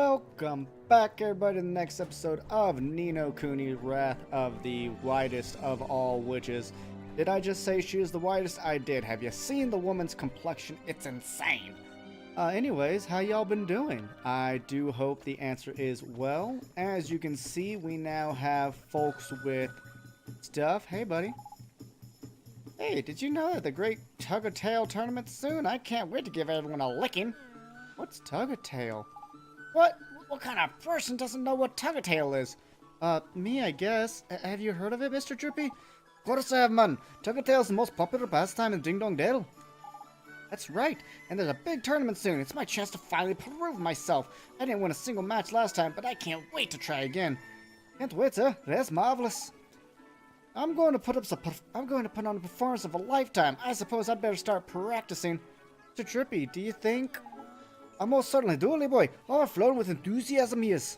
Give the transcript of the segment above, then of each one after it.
Welcome back, everybody, to the next episode of Nino Kuni, Wrath of the Whitest of All Witches. Did I just say she is the whitest? I did. Have you seen the woman's complexion? It's insane. Anyways, how y'all been doing? I do hope the answer is well. As you can see, we now have folks with stuff. Hey, buddy. Hey, did you know that the great Tug-O-Tail tournament's soon? I can't wait to give everyone a licking. What's Tug-O-Tail? What? What kind of person doesn't know what Tug-O-Tail is? Me, I guess. Have you heard of it, Mr. Drippy? Of course I have, man. Tug-O-Tail's the most popular pastime in Ding Dong Dale. That's right, and there's a big tournament soon. It's my chance to finally prove myself. I didn't win a single match last time, but I can't wait to try again. Can't wait, sir. That's marvelous. I'm going to put on a performance of a lifetime. I suppose I'd better start practicing. Mr. Drippy, do you think? I most certainly do, Lee boy. Overflowing with enthusiasm he is.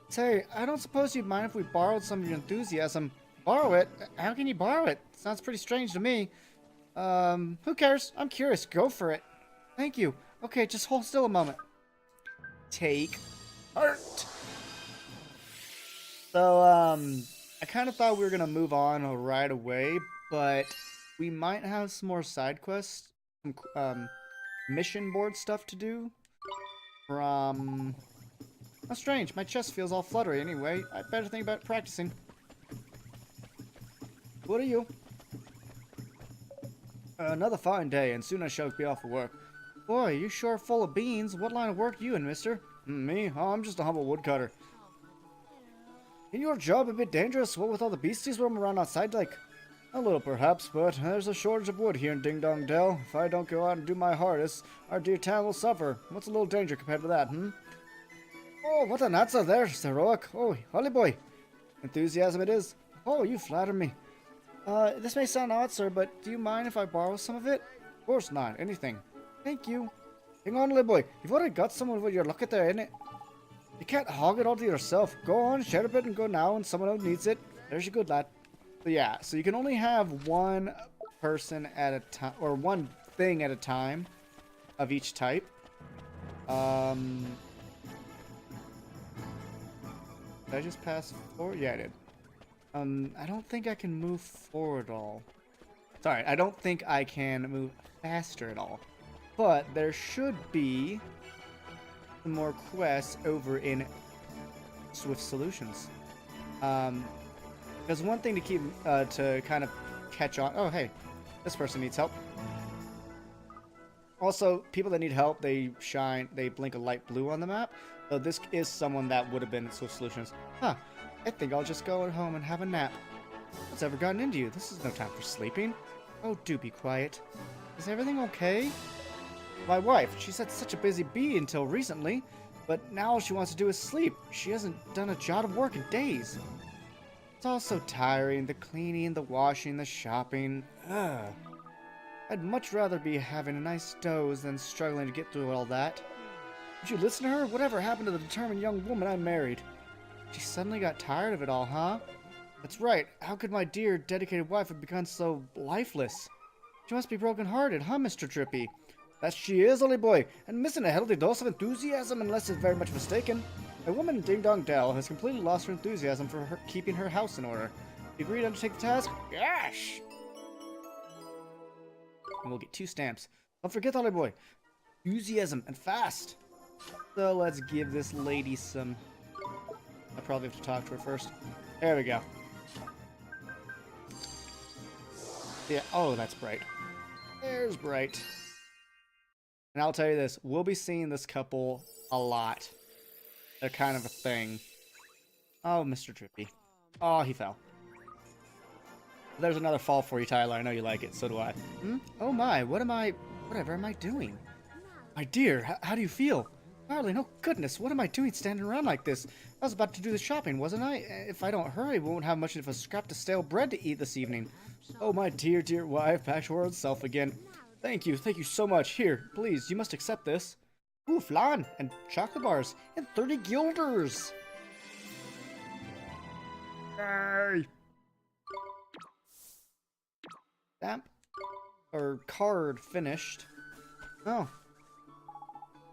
Say, I don't suppose you'd mind if we borrowed some of your enthusiasm. Borrow it? How can you borrow it? Sounds pretty strange to me. Who cares? I'm curious. Go for it. Thank you. Okay, just hold still a moment. Take heart. So, I kind of thought we were gonna move on right away, but we might have some more side quests, some, mission board stuff to do. From... How strange, my chest feels all fluttery anyway. I'd better think about practicing. What are you? Another fine day, and soon I shall be off for work. Boy, you sure are full of beans. What line of work you in, mister? Me? Oh, I'm just a humble woodcutter. Ain't your job a bit dangerous? What with all the beasties roaming around outside like? A little perhaps, but there's a shortage of wood here in Ding Dong Dell. If I don't go out and do my hardest, our dear town will suffer. What's a little danger compared to that, Oh, what an answer there, heroic. Oh, Holly boy. Enthusiasm it is. Oh, you flatter me. This may sound odd, sir, but do you mind if I borrow some of it? Of course not. Anything. Thank you. Hang on, little boy. You've already got some of what you're looking there, innit? You can't hog it all to yourself. Go on, share a bit and go now, and someone else needs it. There's your good lad. So yeah, so you can only have one person at a time, or one thing at a time of each type. Did I just pass forward? Yeah, I did. I don't think I can move forward at all. Sorry, I don't think I can move faster at all. But there should be some more quests over in Swift Solutions. There's one thing to keep, to kind of catch on. Oh, hey, this person needs help. Also, people that need help, they blink a light blue on the map. So this is someone that would have been in Swift Solutions. Huh, I think I'll just go at home and have a nap. What's ever gotten into you? This is no time for sleeping. Oh, do be quiet. Is everything okay? My wife, she's had such a busy bee until recently, but now all she wants to do is sleep. She hasn't done a jot of work in days. It's all so tiring, the cleaning, the washing, the shopping. Ugh. I'd much rather be having a nice doze than struggling to get through all that. Would you listen to her? Whatever happened to the determined young woman I married? She suddenly got tired of it all, huh? That's right. How could my dear, dedicated wife have become so lifeless? She must be broken-hearted, huh, Mr. Drippy? That she is, Ollie boy, and missing a healthy dose of enthusiasm unless it's very much mistaken. A woman in Ding Dong Dell has completely lost her enthusiasm for her keeping her house in order. You agree to undertake the task? Yes! And we'll get 2 stamps. Don't forget, Ollie boy. Enthusiasm and fast. So let's give this lady some... I probably have to talk to her first. There we go. Yeah, oh, that's bright. There's bright. And I'll tell you this, we'll be seeing this couple a lot. They're kind of a thing. Oh, Mr. Drippy. Oh, he fell. There's another fall for you, Tyler. I know you like it. So do I. Oh my, whatever am I doing? My dear, how do you feel? Marley, no goodness, what am I doing standing around like this? I was about to do the shopping, wasn't I? If I don't hurry, we won't have much of a scrap of stale bread to eat this evening. Oh, my dear, dear wife, back to her old self again. Thank you so much. Here, please, you must accept this. Ooh, flan and chocolate bars and 30 guilders. Yay! Stamp or card finished. Oh.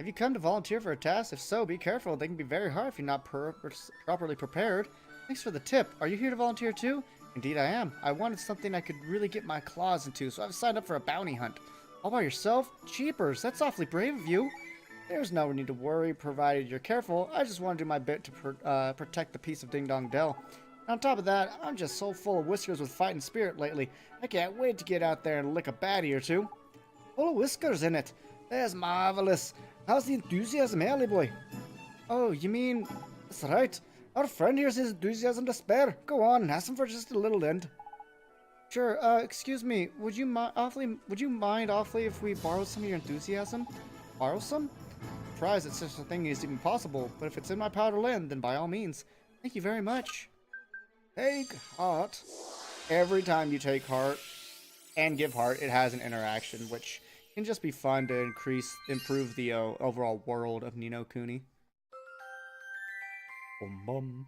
Have you come to volunteer for a task? If so, be careful. They can be very hard if you're not properly prepared. Thanks for the tip. Are you here to volunteer too? Indeed I am. I wanted something I could really get my claws into, so I've signed up for a bounty hunt. All by yourself? Jeepers, that's awfully brave of you. There's no need to worry, provided you're careful. I just want to do my bit to protect the peace of Ding Dong Dell. On top of that, I'm just so full of whiskers with fighting spirit lately. I can't wait to get out there and lick a baddie or two. Full of whiskers in it. That's marvelous. How's the enthusiasm, Haley boy? Oh, you mean... That's right. Our friend here says enthusiasm to spare. Go on, ask him for just a little end. Sure, excuse me, would you mind awfully if we borrowed some of your enthusiasm? Borrow some? I'm surprised that such a thing is even possible, but if it's in my power to lend, then by all means. Thank you very much. Take heart. Every time you take heart and give heart, it has an interaction, which can just be fun to improve the overall world of Ni no Kuni. Boom, boom.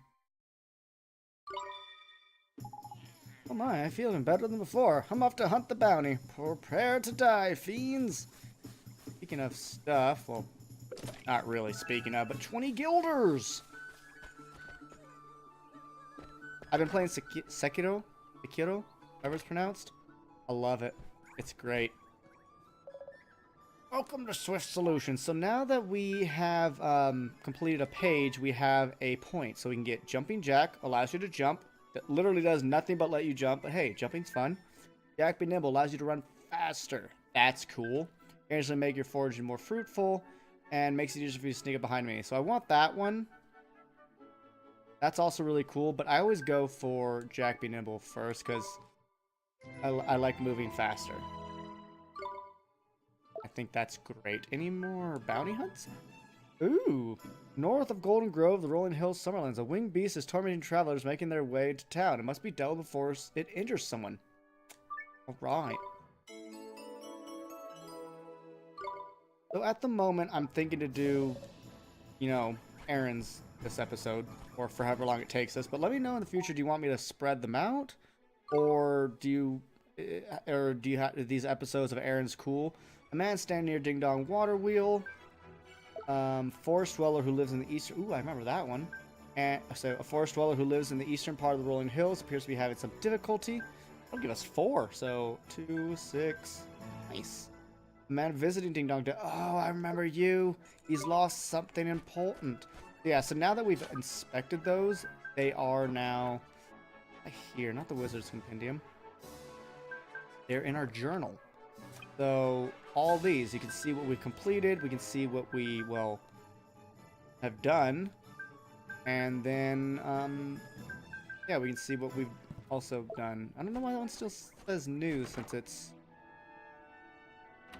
Oh my, I feel even better than before. I'm off to hunt the bounty. Prepare to die, fiends. Speaking of stuff, well, not really speaking of, but 20 guilders. I've been playing Sekiro, however it's pronounced. I love it. It's great. Welcome to Swift Solutions. So now that we have completed a page, we have a point. So we can get Jumping Jack, allows you to jump. That literally does nothing but let you jump. But hey, jumping's fun. Jack Be Nimble allows you to run faster. That's cool. Actually make your foraging more fruitful. And makes it easier for you to sneak up behind me. So I want that one. That's also really cool. But I always go for Jack Be Nimble first because I like moving faster. I think that's great. Any more bounty hunts? Ooh! North of Golden Grove, the rolling hills, Summerlands. A winged beast is tormenting travelers making their way to town. It must be dealt before it injures someone. Alright. So at the moment, I'm thinking to do, you know, errands this episode. Or for however long it takes us. But let me know in the future, do you want me to spread them out? Or do you have these episodes of errands cool? A man standing near Ding Dong Water Wheel. Forest dweller who lives in the eastern... Ooh, I remember that one. And so a forest dweller who lives in the eastern part of the rolling hills appears to be having some difficulty. That'll give us 4. So 2, 6. Nice. A man visiting Ding Dong. Oh, I remember you. He's lost something important. Yeah, so now that we've inspected those, they are now here. Not the Wizard's Compendium. They're in our journal. So all these, you can see what we've completed. We can see what we, well, have done. And then, yeah, we can see what we've also done. I don't know why that one still says new since it's,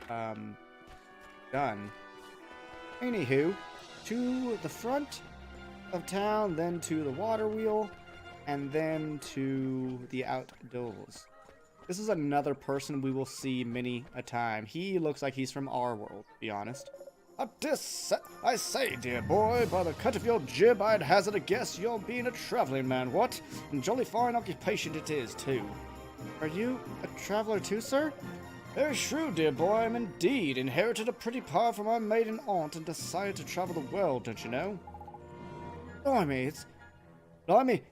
done. Anywho, to the front of town, then to the water wheel, and then to the outdoors. This is another person we will see many a time. He looks like he's from our world, to be honest. I say, dear boy, by the cut of your jib, I'd hazard a guess you're being a traveling man, what? And jolly fine occupation it is, too. Are you a traveler too, sir? Very shrewd, dear boy, I'm indeed. Inherited a pretty power from my maiden aunt and decided to travel the world, don't you know? Blimey,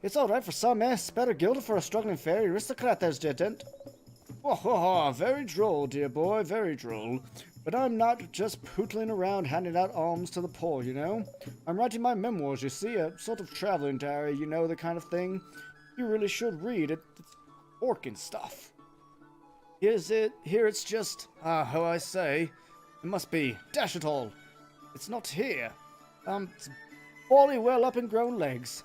it's all right for some, eh? Better gilded for a struggling fairy aristocrat, there's didn't. Oh, very droll, dear boy, very droll. But I'm not just pootling around handing out alms to the poor, you know? I'm writing my memoirs, you see, a sort of traveling diary, you know, the kind of thing. You really should read it. It's orkin stuff. Here it's just, how I say, it must be, dash it all. It's not here. It's bally well up and grown legs.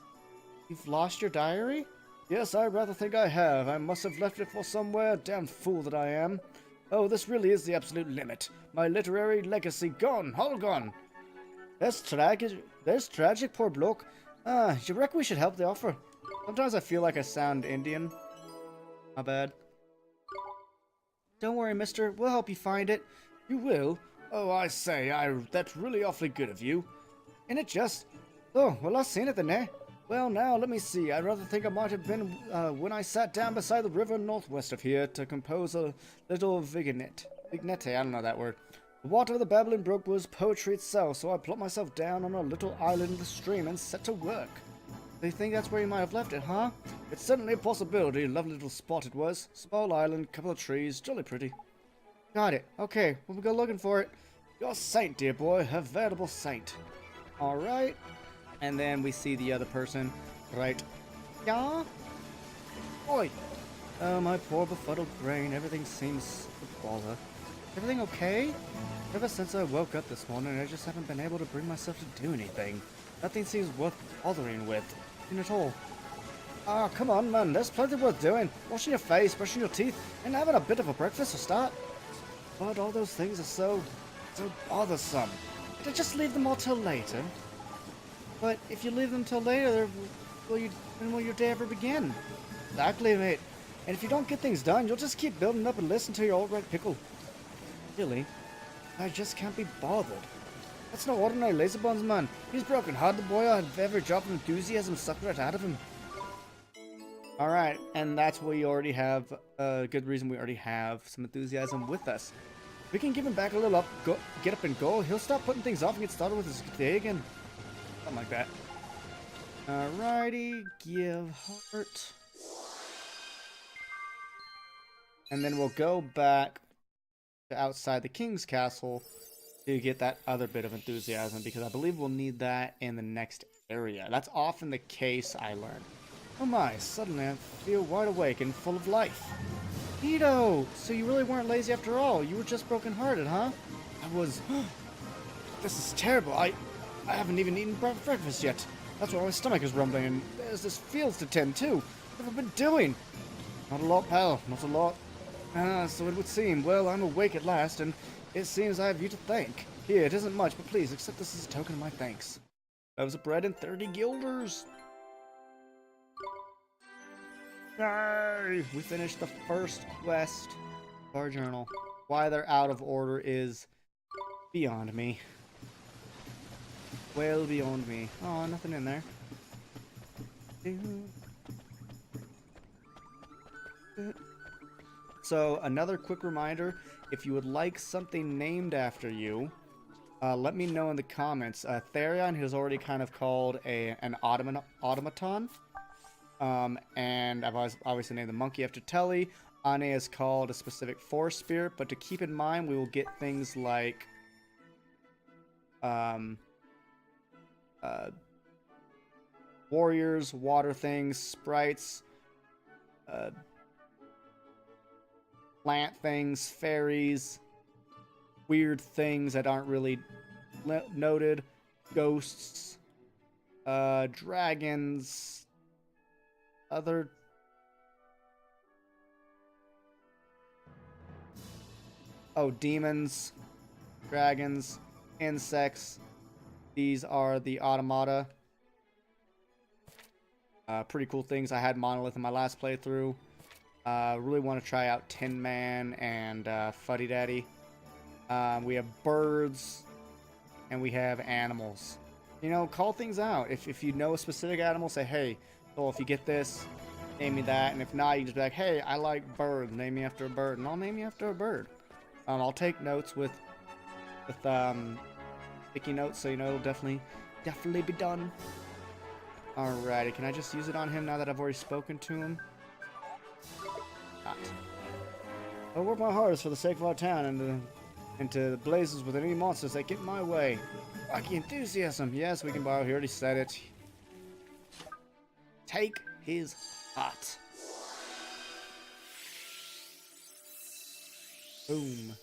You've lost your diary? Yes, I rather think I have. I must have left it for somewhere. Damn fool that I am. Oh, this really is the absolute limit. My literary legacy gone, all gone. That's tragic, poor bloke. You reckon we should help the offer? Sometimes I feel like I sound Indian. My bad. Don't worry, mister. We'll help you find it. You will? Oh, I say, that's really awfully good of you. Ain't it just? Oh, well, I've seen it then, eh? Well, now, let me see. I rather think I might have been when I sat down beside the river northwest of here to compose a little vignette. Vignette, I don't know that word. The water of the babbling brook was poetry itself, so I plopped myself down on a little island in the stream and set to work. They think that's where you might have left it, huh? It's certainly a possibility. Lovely little spot it was. Small island, couple of trees, jolly pretty. Got it. Okay, we'll go looking for it. You're a saint, dear boy. A veritable saint. Alright. And then we see the other person. Right. Yeah? Oi! Oh, my poor befuddled brain. Everything seems to bother. Everything okay? Ever since I woke up this morning, I just haven't been able to bring myself to do anything. Nothing seems worth bothering with. Nothing at all. Ah, come on, man. There's plenty worth doing. Washing your face, brushing your teeth, and having a bit of a breakfast to start. But all those things are so bothersome. To just leave them all till later. But if you leave them till later, when will your day ever begin? Exactly, mate. And if you don't get things done, you'll just keep building up and listen to your old red pickle. Really? I just can't be bothered. That's no ordinary lazybones, man. He's broken-hearted, the boy. I've every drop of enthusiasm sucked right out of him. Alright, and that's where you already have a good reason we already have some enthusiasm with us. We can give him back a little get up and go. He'll stop putting things off and get started with his day again. Something like that. Alrighty, give heart. And then we'll go back to outside the king's castle to get that other bit of enthusiasm, because I believe we'll need that in the next area. That's often the case, I learned. Oh my, suddenly I feel wide awake and full of life. Nito! So you really weren't lazy after all. You were just broken-hearted, huh? I was... This is terrible. I haven't even eaten breakfast yet. That's why my stomach is rumbling, and there's this fields to tend to. What have I been doing? Not a lot, pal. Not a lot. So it would seem. Well, I'm awake at last, and it seems I have you to thank. Here, it isn't much, but please accept this as a token of my thanks. Loaves of bread and 30 guilders. Yay! We finished the first quest of our journal. Why they're out of order is beyond me. Well beyond me. Oh, nothing in there. So, another quick reminder, if you would like something named after you, let me know in the comments. Therion has already kind of called an automaton. And I've obviously named the monkey after Telly. Ane is called a specific forest spirit, but to keep in mind, we will get things like warriors, water things, sprites, plant things, fairies, weird things that aren't really noted, ghosts, dragons, other demons, dragons, insects. These are the automata. Pretty cool things. I had Monolith in my last playthrough. Really want to try out Tin Man and Fuddy Daddy. We have birds, and we have animals. You know, call things out. If you know a specific animal, say, hey, well, if you get this, name me that. And if not, you just be like, hey, I like birds. Name me after a bird. And I'll name you after a bird. I'll take notes with sticky notes, so you know it'll definitely be done. Alrighty, can I just use it on him now that I've already spoken to him? Not. I'll work my hardest for the sake of our town and to blazes with any monsters that get in my way. Wacky enthusiasm. Yes, we can borrow. He already said it. Take his heart. Boom.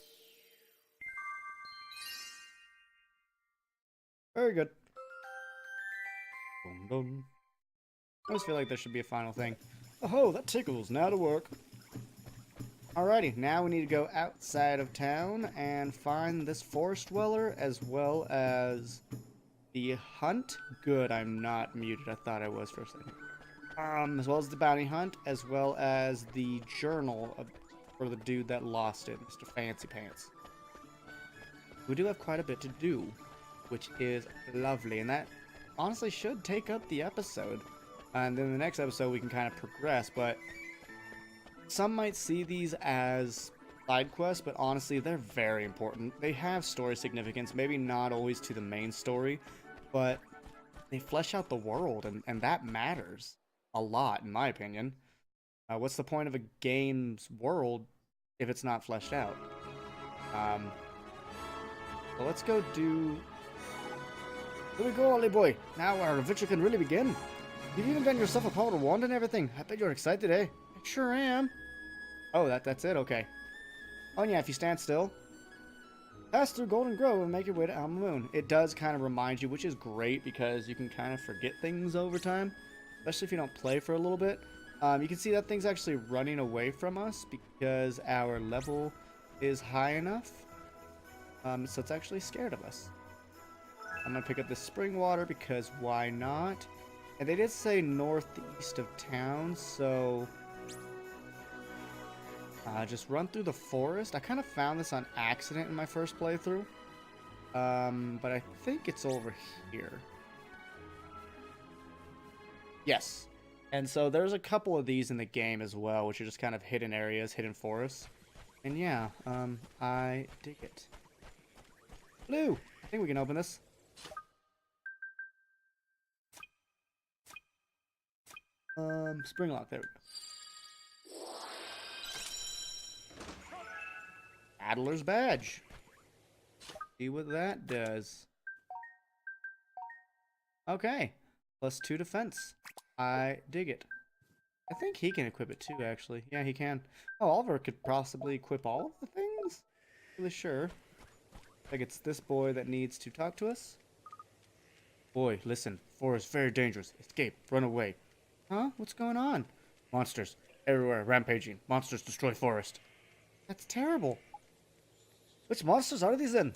Very good. Boom, boom. I always feel like there should be a final thing. Oh, that tickles. Now to work. Alrighty, now we need to go outside of town and find this forest dweller as well as the hunt. Good, I'm not muted. I thought I was for a second. As well as the bounty hunt, as well as the journal for the dude that lost it, Mr. Fancy Pants. We do have quite a bit to do, which is lovely, and that honestly should take up the episode. And then the next episode we can kind of progress, but some might see these as side quests, but honestly, they're very important. They have story significance, maybe not always to the main story, but they flesh out the world, and that matters a lot, in my opinion. What's the point of a game's world if it's not fleshed out? Um, so let's go do... Here we go, Ollie boy. Now our adventure can really begin. You've even gotten yourself a power wand and everything. I bet you're excited, eh? I sure am. Oh, that's it? Okay. Oh, yeah, if you stand still. Pass through Golden Grove and make your way to Alma Moon. It does kind of remind you, which is great because you can kind of forget things over time. Especially if you don't play for a little bit. You can see that thing's actually running away from us because our level is high enough. So it's actually scared of us. I'm going to pick up this spring water because why not? And they did say northeast of town, so... just run through the forest. I kind of found this on accident in my first playthrough. But I think it's over here. Yes. And so there's a couple of these in the game as well, which are just kind of hidden areas, hidden forests. And yeah, I dig it. Blue! I think we can open this. Spring lock, there we go. Adler's badge. See what that does. Okay. +2 defense. I dig it. I think he can equip it too, actually. Yeah, he can. Oh, Oliver could possibly equip all of the things? Really sure. Like it's this boy that needs to talk to us. Boy, listen. Forest very dangerous. Escape. Run away. Huh? What's going on? Monsters. Everywhere. Rampaging. Monsters destroy forest. That's terrible. Which monsters are these then?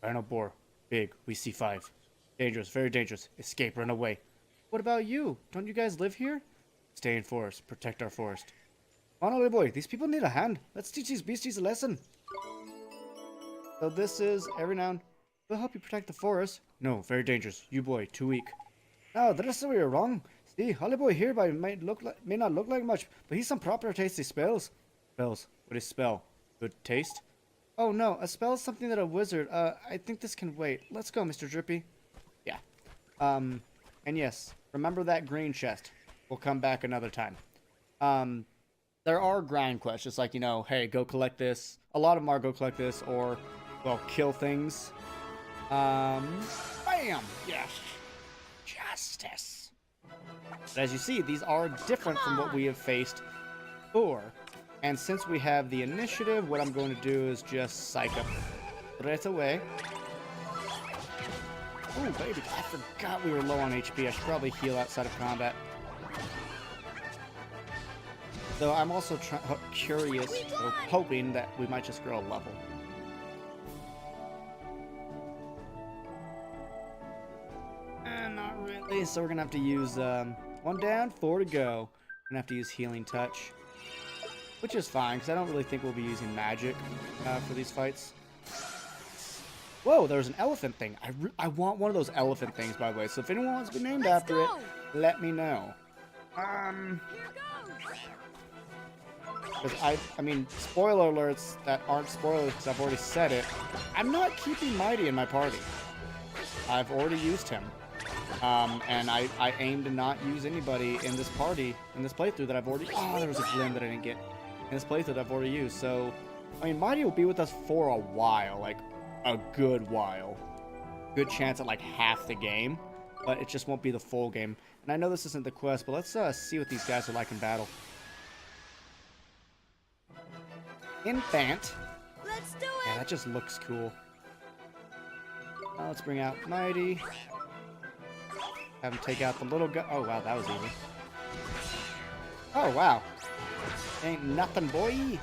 Rhino boar. Big. We see 5. Dangerous. Very dangerous. Escape. Run away. What about you? Don't you guys live here? Stay in forest. Protect our forest. Come on, little boy. These people need a hand. Let's teach these beasties a lesson. So this is every now and... We'll help you protect the forest. No, very dangerous. You boy, too weak. No, the rest of you are wrong. See, Holly boy here may not look like much, but he's some proper tasty spells. Spells. What is spell? Good taste? Oh no, a spell is something that a wizard. I think this can wait. Let's go, Mr. Drippy. Yeah. And yes, remember that green chest. We'll come back another time. There are grind quests, just like, you know, hey, go collect this. A lot of them are go collect this, or, well, kill things. Bam! Yes! Justice! But as you see, these are different from what we have faced before. And since we have the initiative, what I'm going to do is just psych up right away. Oh, baby, I forgot we were low on HP. I should probably heal outside of combat. Though I'm also curious, or hoping that we might just grow a level. Not really, so we're going to have to use 1 down, 4 to go. We're going to have to use Healing Touch. Which is fine, because I don't really think we'll be using magic for these fights. Whoa, there's an elephant thing. I want one of those elephant things, by the way. So if anyone wants to be named after it, let me know. Because I mean, spoiler alerts that aren't spoilers because I've already said it. I'm not keeping Mighty in my party. I've already used him. And I aim to not use anybody in this party, in this playthrough that I've already... Oh, there was a glim that I didn't get. In this playthrough that I've already used. So, I mean, Mighty will be with us for a while. Like, a good while. Good chance at, like, half the game. But it just won't be the full game. And I know this isn't the quest, but let's see what these guys are like in battle. Infant. Let's do it. Yeah, that just looks cool. Now let's bring out Mighty. Have him take out the little guy. Oh, wow, that was easy. Oh, wow. Ain't nothing, boy.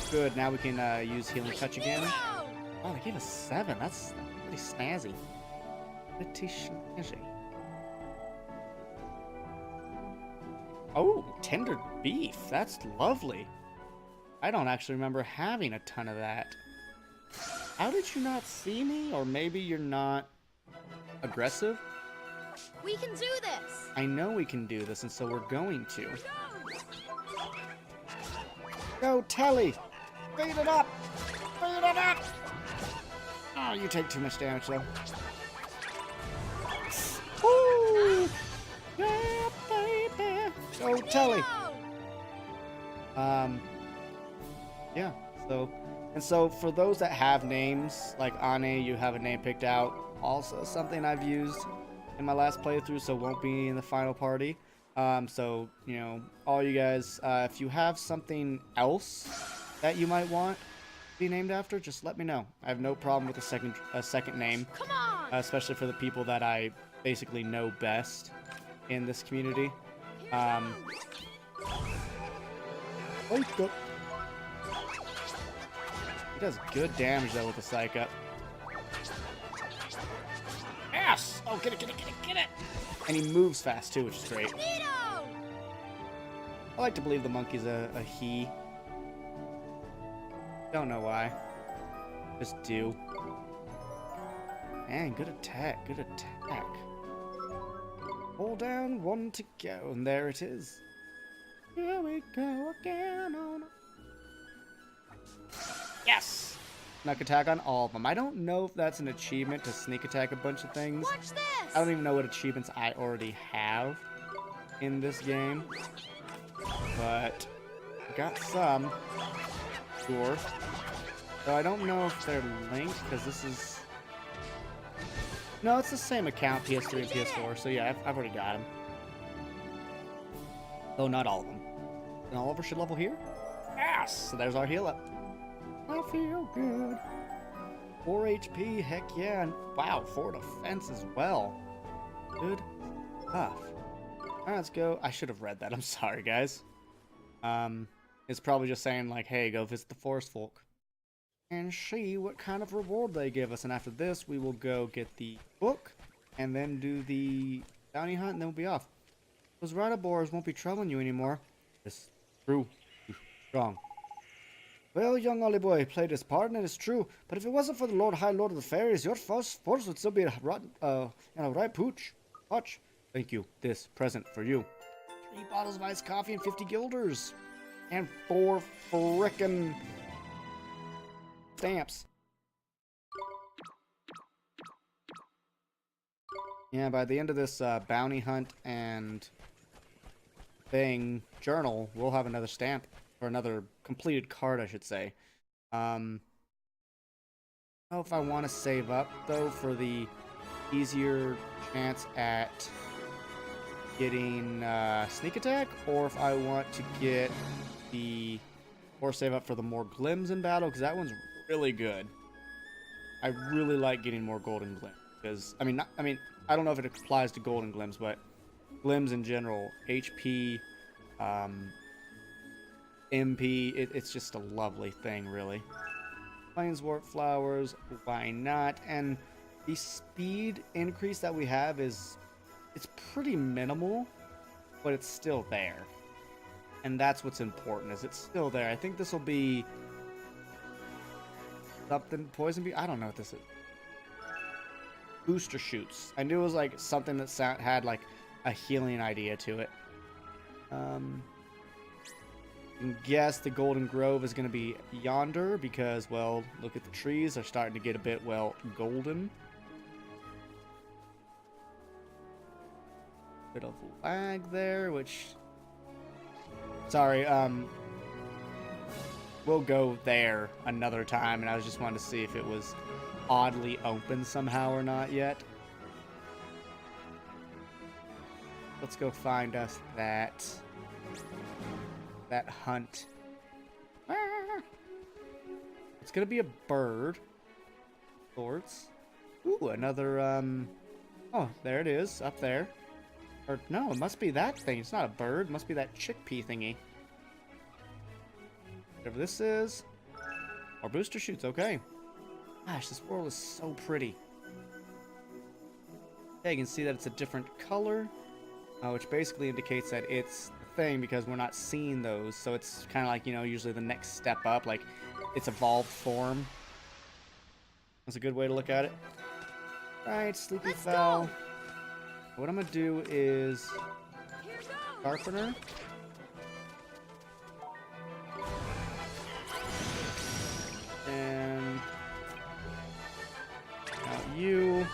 Good, now we can use Healing Touch again. Oh, they gave us 7. That's pretty snazzy. Pretty snazzy. Oh, tender beef. That's lovely. I don't actually remember having a ton of that. How did you not see me? Or maybe you're not aggressive? We can do this. I know we can do this, and so we're going to. Go, Telly! Beat it up! Beat it up! Oh, you take too much damage, though. Woo! Yeah, baby! Go, Telly! Yeah, so for those that have names, like Ane, you have a name picked out. Also something I've used in my last playthrough, so won't be in the final party. So, you know, all you guys, if you have something else that you might want to be named after, just let me know. I have no problem with a second name, Come on. especially for the people that I basically know best in this community. He does good damage though with the psych up. Yes! Oh, get it, get it, get it, get it! And he moves fast too, which is great. Nino! I like to believe the monkey's a he. Don't know why. Just do. Man, good attack, good attack. Hold down, one to go, and there it is. Here we go again on. Yes! Sneak attack on all of them. I don't know if that's an achievement to sneak attack a bunch of things. Watch this! I don't even know what achievements I already have in this game. But I got some. Sure. So I don't know if they're linked, because this is... No, it's the same account, PS3 and PS4. So yeah, I've already got them. Though not all of them. And Oliver should level here? Yes! So there's our heal up. I feel good. 4 HP, heck yeah. And wow, 4 defense as well. Good stuff. Alright, let's go. I should have read that. I'm sorry, guys. It's probably just saying, like, hey, go visit the forest folk and see what kind of reward they give us. And after this, we will go get the book and then do the bounty hunt, and then we'll be off. Those Radabors won't be troubling you anymore. It's true. You're strong. Well, young Ollie boy, played his part, and it is true. But if it wasn't for the High Lord of the Fairies, your force would still be a rotten, right pooch. Watch. Thank you. This present for you. 3 bottles of iced coffee and 50 guilders. And 4 frickin' stamps. Yeah, by the end of this bounty hunt and journal, we'll have another stamp. Or another completed card, I should say. I don't know if I want to save up, though, for the easier chance at getting sneak attack, or if I want to get or save up for the more glims in battle, because that one's really good. I really like getting more golden glims, because, I mean, I don't know if it applies to golden glims, but glims in general, HP, MP, it's just a lovely thing, really. Plainswort flowers, why not? And the speed increase that we have it's pretty minimal, but it's still there. And that's what's important, is it's still there. I think this will be something, poison bee, I don't know what this is. Booster shoots. I knew it was like something that had like a healing idea to it. You can guess the Golden Grove is going to be yonder because, well, look at the trees. They're starting to get a bit, well, golden. Bit of lag there, which... Sorry, we'll go there another time, and I was just wanting to see if it was oddly open somehow or not yet. Let's go find us that hunt. It's gonna be a bird. Sorts. Ooh, another, oh, there it is, up there. Or, no, it must be that thing. It's not a bird. It must be that chickpea thingy. Whatever this is. Or booster shoots, okay. Gosh, this world is so pretty. Yeah, you can see that it's a different color, which basically indicates that it's thing because we're not seeing those, so it's kind of like, you know, usually the next step up, like its evolved form. That's a good way to look at it. Right, Sleepy Fowl. What I'm gonna do is Sharpener. And now you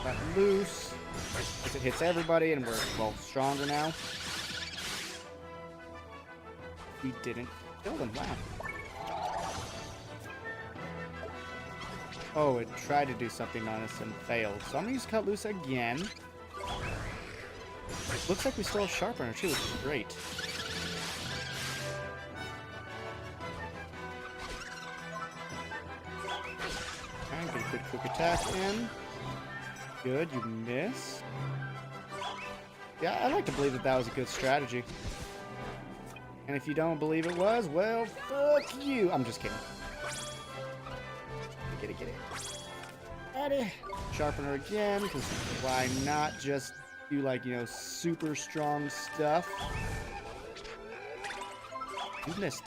got loose. As it hits everybody, and we're, well, stronger now. We didn't kill them. Wow. Oh, it tried to do something on us and failed. So I'm gonna use Cut Loose again. Looks like we still have Sharpener too, which is great. And get a good quick attack in. Good, you miss. Yeah, I like to believe that that was a good strategy. And if you don't believe it was, well, fuck you. I'm just kidding. Get it, get it. Ready. Sharpener again, because why not just do, like, you know, super strong stuff? You missed.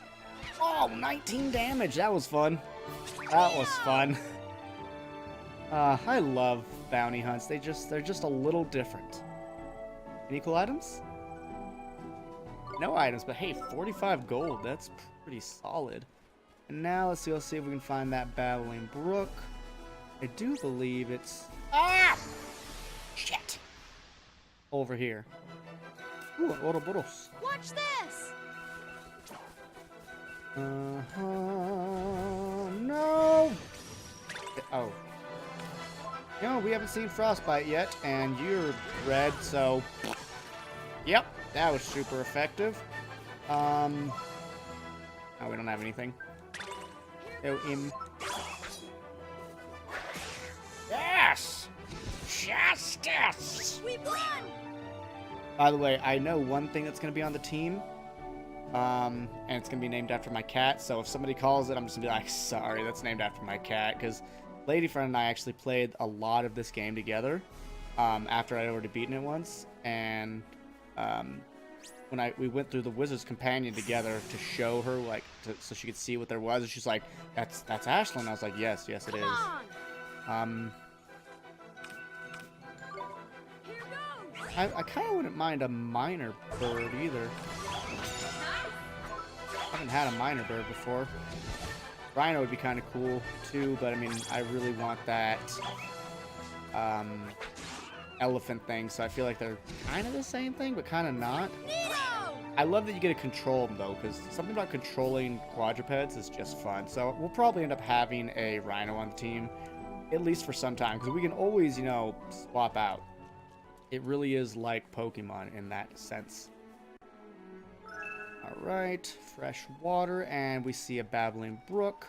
Oh, 19 damage. That was fun. That was fun. I love bounty hunts. They're just a little different. Any cool items? No items, but hey, 45 gold. That's pretty solid. And now let's see if we can find that Babbling Brook. I do believe it's... Ah! Shit! Over here. Ooh, an Ouroboros. Watch this! No! Oh. No, we haven't seen Frostbite yet, and you're red, so... Yep, that was super effective. Oh, we don't have anything. Go in. Yes! Justice! We won! By the way, I know one thing that's going to be on the team. And it's going to be named after my cat, so if somebody calls it, I'm just going to be like, sorry, that's named after my cat, because Lady Friend and I actually played a lot of this game together, after I'd already beaten it once, and, when we went through the Wizard's Companion together to show her, like, so she could see what there was, and she's like, that's Ashlyn. I was like, yes, it is. Here goes! I kind of wouldn't mind a minor bird either. I haven't had a minor bird before. Rhino would be kind of cool too, but I mean, I really want that elephant thing, so I feel like they're kind of the same thing, but kind of not. Nino! I love that you get to control them though, because something about controlling quadrupeds is just fun. So we'll probably end up having a rhino on the team, at least for some time, because we can always, you know, swap out. It really is like Pokemon in that sense. Alright, fresh water, and we see a babbling brook.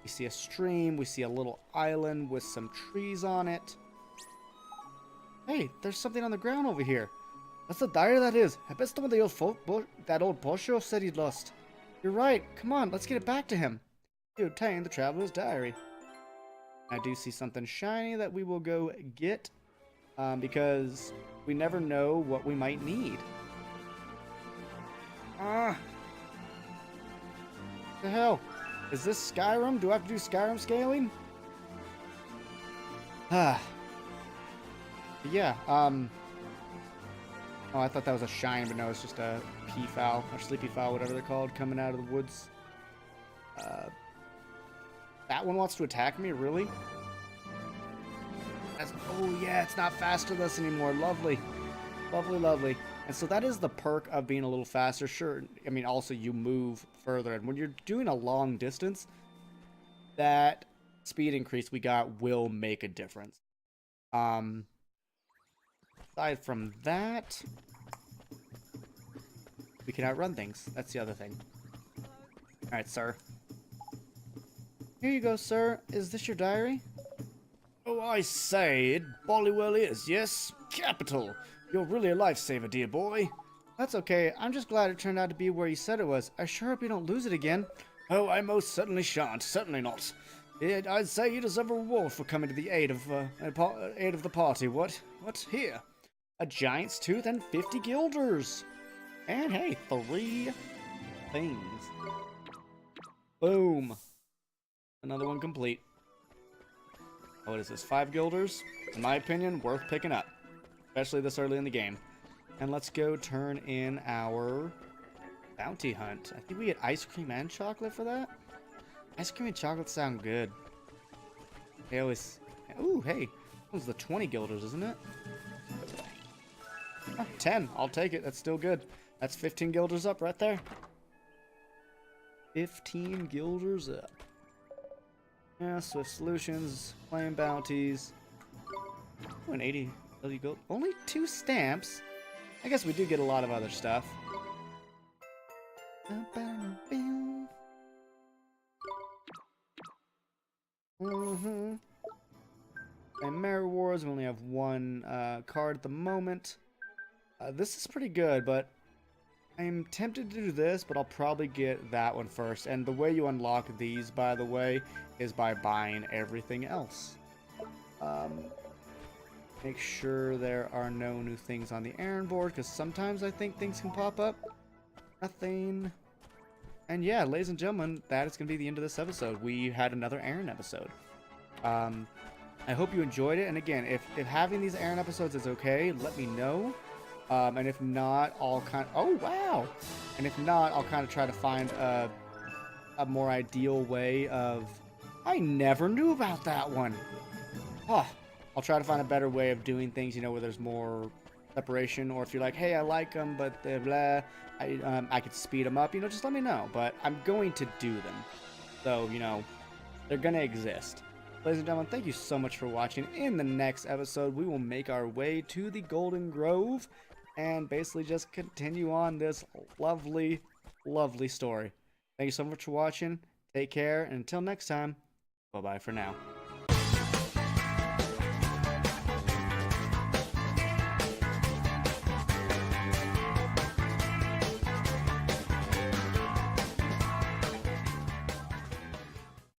We see a stream. We see a little island with some trees on it. Hey, there's something on the ground over here. That's the diary that is. I bet some of the old that old Bosho said he'd lost. You're right. Come on, let's get it back to him. You obtained the traveler's diary. I do see something shiny that we will go get, because we never know what we might need. What the hell? Is this Skyrim? Do I have to do Skyrim scaling? Yeah, oh, I thought that was a shine, but no, it's just a peafowl, or sleepy fowl, whatever they're called, coming out of the woods. That one wants to attack me? Really? Oh, yeah, it's not faster than us anymore. Lovely. Lovely, lovely. And so that is the perk of being a little faster. Sure, I mean, also you move further. And when you're doing a long distance, that speed increase we got will make a difference. Aside from that, we can outrun things. That's the other thing. Alright, sir. Here you go, sir. Is this your diary? Oh, I say, it bolly well is, yes? Capital! You're really a lifesaver, dear boy. That's okay. I'm just glad it turned out to be where you said it was. I sure hope you don't lose it again. Oh, I most certainly shan't. Certainly not. I'd say you deserve a reward for coming to the aid of the party. What? What's here? A giant's tooth and 50 guilders. And hey, 3 things. Boom. Another one complete. What is this? 5 guilders? In my opinion, worth picking up. Especially this early in the game. And let's go turn in our bounty hunt. I think we get ice cream and chocolate for that. Ice cream and chocolate sound good. They always... Ooh, hey. That was the 20 guilders, isn't it? Ah, 10. I'll take it. That's still good. That's 15 guilders up right there. 15 guilders up. Yeah, Swift Solutions, Claim Bounties. Ooh, an 80 gold. Only 2 stamps. I guess we do get a lot of other stuff. Mm-hmm. And Mare Wars, we only have 1 card at the moment. This is pretty good, but I'm tempted to do this, but I'll probably get that one first. And the way you unlock these, by the way, is by buying everything else. Make sure there are no new things on the errand board, because sometimes I think things can pop up. Nothing. And yeah, ladies and gentlemen, that is going to be the end of this episode. We had another errand episode. I hope you enjoyed it. And again, if having these errand episodes is okay, let me know. And if not, I'll kind of... Oh, wow! And if not, I'll kind of try to find a more ideal way of... I never knew about that one! Oh, I'll try to find a better way of doing things, you know, where there's more separation. Or if you're like, hey, I like them, but blah, blah, I could speed them up, you know, just let me know. But I'm going to do them. So, you know, they're going to exist. Ladies and gentlemen, thank you so much for watching. In the next episode, we will make our way to the Golden Grove and basically just continue on this lovely, lovely story. Thank you so much for watching. Take care, and until next time, bye-bye for now.